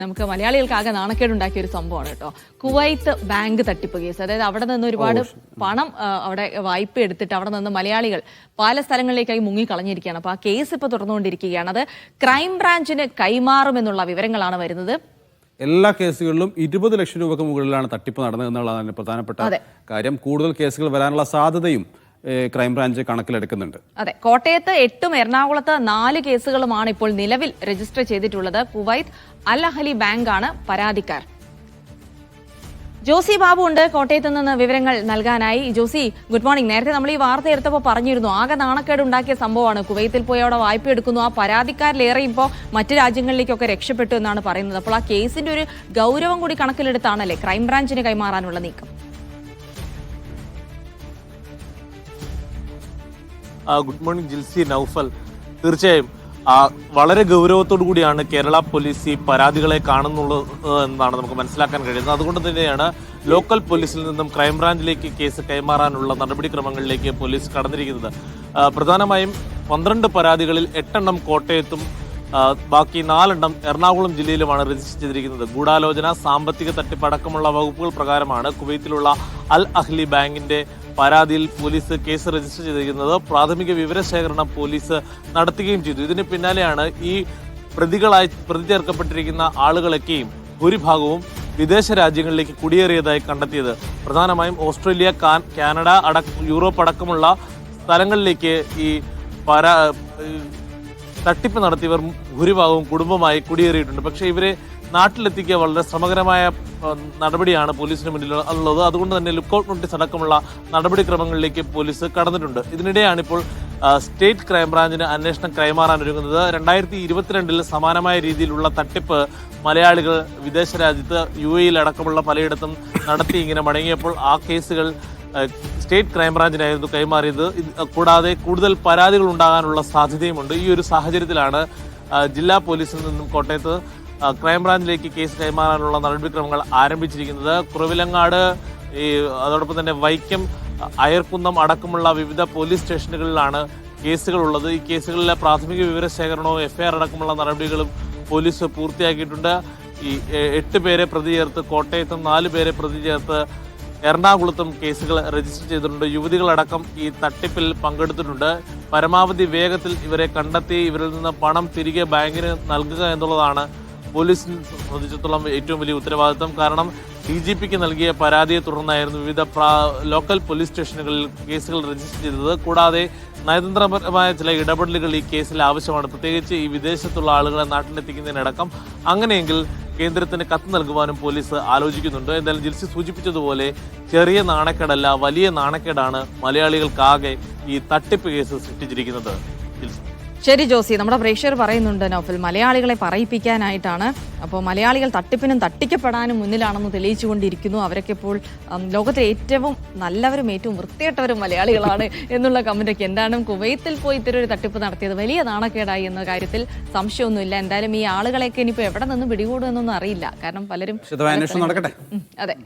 നമുക്ക് മലയാളികൾക്കാകെ നാണക്കേടുണ്ടാക്കിയ ഒരു സംഭവമാണ് കേട്ടോ. കുവൈത്ത് ബാങ്ക് തട്ടിപ്പ് കേസ്. അതായത് അവിടെ നിന്ന് ഒരുപാട് പണം അവിടെ വായ്പ എടുത്തിട്ട് അവിടെ നിന്ന് മലയാളികൾ പല സ്ഥലങ്ങളിലേക്കായി മുങ്ങിക്കളഞ്ഞിരിക്കുകയാണ്. അപ്പൊ ആ കേസ് ഇപ്പൊ തുറന്നുകൊണ്ടിരിക്കുകയാണ്. അത് ക്രൈംബ്രാഞ്ചിന് കൈമാറുമെന്നുള്ള വിവരങ്ങളാണ് വരുന്നത്. എല്ലാ കേസുകളിലും 20 ലക്ഷം രൂപയ്ക്ക് മുകളിലാണ് തട്ടിപ്പ് നടന്നത് എന്നുള്ളതാണ് പ്രധാനപ്പെട്ട കാര്യം. കൂടുതൽ കേസുകൾ വരാനുള്ള സാധ്യതയും ക്രൈംബ്രാഞ്ച് കണക്കിലെടുക്കുന്നുണ്ട്. അതെ, കോട്ടയത്ത് 8ഉം എറണാകുളത്ത് 4 കേസുകളുമാണ് ഇപ്പോൾ നിലവിൽ രജിസ്റ്റർ ചെയ്തിട്ടുള്ളത്. കുവൈത്ത് അൽ അഹ്ലി ബാങ്കാണ് പരാതിക്കാർ. ജോസി ബാബു ഉണ്ട് കോട്ടയത്ത് നിന്ന് വിവരങ്ങൾ നൽകാനായി. Josy, good morning. നേരത്തെ നമ്മൾ ഈ വാർത്ത എടുത്തപ്പോൾ പറഞ്ഞിരുന്നു ആകെ നാണക്കേട് ഉണ്ടാക്കിയ സംഭവമാണ്. കുവൈത്തിൽ പോയി അവിടെ വായ്പ എടുക്കുന്നു. ആ പരാതിക്കാരിലേറെ ഇപ്പോൾ മറ്റു രാജ്യങ്ങളിലേക്കൊക്കെ രക്ഷപ്പെട്ടു എന്നാണ് പറയുന്നത്. അപ്പോൾ ആ കേസിന്റെ ഒരു ഗൗരവം കൂടി കണക്കിലെടുത്താണല്ലേ ക്രൈംബ്രാഞ്ചിന് കൈമാറാനുള്ള നീക്കം? Good morning Jilsy, Naufal. തീർച്ചയായും വളരെ ഗൗരവത്തോടു കൂടിയാണ് കേരള പോലീസ് ഈ പരാതികളെ കാണുന്നുള്ളത് എന്നാണ് നമുക്ക് മനസ്സിലാക്കാൻ കഴിയുന്നത്. അതുകൊണ്ട് തന്നെയാണ് ലോക്കൽ പോലീസിൽ നിന്നും ക്രൈംബ്രാഞ്ചിലേക്ക് കേസ് കൈമാറാനുള്ള നടപടിക്രമങ്ങളിലേക്ക് പോലീസ് കടന്നിരിക്കുന്നത്. പ്രധാനമായും 12 പരാതികളിൽ 8 എണ്ണം കോട്ടയത്തും ബാക്കി 4 എണ്ണം എറണാകുളം ജില്ലയിലുമാണ് രജിസ്റ്റർ ചെയ്തിരിക്കുന്നത്. ഗൂഢാലോചന, സാമ്പത്തിക തട്ടിപ്പ് അടക്കമുള്ള വകുപ്പുകൾ പ്രകാരമാണ് കുവൈത്തിലുള്ള അൽ അഹ്ലി ബാങ്കിന്റെ പരാതിയിൽ പോലീസ് കേസ് രജിസ്റ്റർ ചെയ്തിരിക്കുന്നത്. പ്രാഥമിക വിവരശേഖരണം പോലീസ് നടത്തുകയും ചെയ്തു. ഇതിന് പിന്നാലെയാണ് ഈ പ്രതി ചേർക്കപ്പെട്ടിരിക്കുന്ന ആളുകളൊക്കെയും ഭൂരിഭാഗവും വിദേശ രാജ്യങ്ങളിലേക്ക് കുടിയേറിയതായി കണ്ടെത്തിയത്. പ്രധാനമായും ഓസ്ട്രേലിയ, കാനഡ യൂറോപ്പ് അടക്കമുള്ള സ്ഥലങ്ങളിലേക്ക് ഈ തട്ടിപ്പ് നടത്തിയവർ ഭൂരിഭാഗവും കുടുംബമായി കുടിയേറിയിട്ടുണ്ട്. പക്ഷേ ഇവരെ നാട്ടിലെത്തിക്കുക വളരെ ശ്രമകരമായ നടപടിയാണ് പോലീസിന് മുന്നിൽ ഉള്ളത്. അതുകൊണ്ട് തന്നെ ലുക്കൌട്ട് നോട്ടീസ് അടക്കമുള്ള നടപടിക്രമങ്ങളിലേക്ക് പോലീസ് കടന്നിട്ടുണ്ട്. ഇതിനിടെയാണ് ഇപ്പോൾ സ്റ്റേറ്റ് ക്രൈംബ്രാഞ്ചിന് അന്വേഷണം കൈമാറാനൊരുങ്ങുന്നത്. 2022 സമാനമായ രീതിയിലുള്ള തട്ടിപ്പ് മലയാളികൾ വിദേശ രാജ്യത്ത് UAE അടക്കമുള്ള പലയിടത്തും നടത്തി ഇങ്ങനെ മടങ്ങിയപ്പോൾ ആ കേസുകൾ സ്റ്റേറ്റ് ക്രൈംബ്രാഞ്ചിനായിരുന്നു കൈമാറിയത്. കൂടാതെ കൂടുതൽ പരാതികൾ ഉണ്ടാകാനുള്ള സാധ്യതയുമുണ്ട്. ഈ ഒരു സാഹചര്യത്തിലാണ് ജില്ലാ പോലീസിൽ നിന്നും കോട്ടയത്ത് ക്രൈംബ്രാഞ്ചിലേക്ക് കേസ് കൈമാറാനുള്ള നടപടിക്രമങ്ങൾ ആരംഭിച്ചിരിക്കുന്നത്. കുറവിലങ്ങാട്, അതോടൊപ്പം തന്നെ വൈക്കം, അയർക്കുന്നം അടക്കമുള്ള വിവിധ പോലീസ് സ്റ്റേഷനുകളിലാണ് കേസുകളുള്ളത്. ഈ കേസുകളിലെ പ്രാഥമിക വിവരശേഖരണവും FIR അടക്കമുള്ള നടപടികളും പോലീസ് പൂർത്തിയാക്കിയിട്ടുണ്ട്. ഈ 8 പേരെ പ്രതി ചേർത്ത് കോട്ടയത്തും 4 പേരെ പ്രതി ചേർത്ത് എറണാകുളത്തും കേസുകൾ രജിസ്റ്റർ ചെയ്തിട്ടുണ്ട്. യുവതികളടക്കം ഈ തട്ടിപ്പിൽ പങ്കെടുത്തിട്ടുണ്ട്. പരമാവധി വേഗത്തിൽ ഇവരെ കണ്ടെത്തി ഇവരിൽ നിന്ന് പണം തിരികെ ബാങ്കിന് നൽകുക എന്നുള്ളതാണ് പോലീസിനെ സംബന്ധിച്ചിടത്തോളം ഏറ്റവും വലിയ ഉത്തരവാദിത്തം. കാരണം DGPക്ക് നൽകിയ പരാതിയെ തുടർന്നായിരുന്നു വിവിധ ലോക്കൽ പോലീസ് സ്റ്റേഷനുകളിൽ കേസുകൾ രജിസ്റ്റർ ചെയ്തത്. കൂടാതെ നയതന്ത്രപരമായ ചില ഇടപെടലുകൾ ഈ കേസിൽ ആവശ്യമാണ്, പ്രത്യേകിച്ച് ഈ വിദേശത്തുള്ള ആളുകളെ നാട്ടിലെത്തിക്കുന്നതിനടക്കം. അങ്ങനെയെങ്കിൽ കേന്ദ്രത്തിന് കത്ത് നൽകുവാനും പോലീസ് ആലോചിക്കുന്നുണ്ട്. എന്തായാലും ജിൽസി സൂചിപ്പിച്ചതുപോലെ ചെറിയ നാണക്കേടല്ല, വലിയ നാണക്കേടാണ് മലയാളികൾക്കാകെ ഈ തട്ടിപ്പ് കേസ് സൃഷ്ടിച്ചിരിക്കുന്നത്. ശരി ജോസി, നമ്മുടെ പ്രേക്ഷകർ പറയുന്നുണ്ട് നൗഫൽ, മലയാളികളെ പറയിപ്പിക്കാനായിട്ടാണ്. അപ്പോൾ മലയാളികൾ തട്ടിപ്പിനും തട്ടിക്കപ്പെടാനും മുന്നിലാണെന്ന് തെളിയിച്ചുകൊണ്ടിരിക്കുന്നു. അവരൊക്കെ ഇപ്പോൾ ലോകത്തിലെ ഏറ്റവും നല്ലവരും ഏറ്റവും വൃത്തികെട്ടവരും മലയാളികളാണ് എന്നുള്ള കമന്റൊക്കെ. എന്താണ് കുവൈത്തിൽ പോയി ഇത്തരം ഒരു തട്ടിപ്പ് നടത്തിയത് വലിയ നാണക്കേടായി എന്ന കാര്യത്തിൽ സംശയമൊന്നുമില്ല. എന്തായാലും ഈ ആളുകളെയൊക്കെ ഇനിയിപ്പോൾ എവിടെ നിന്ന് പിടികൂടുമെന്നൊന്നും അറിയില്ല. കാരണം പലരും നടക്കട്ടെ. അതെ.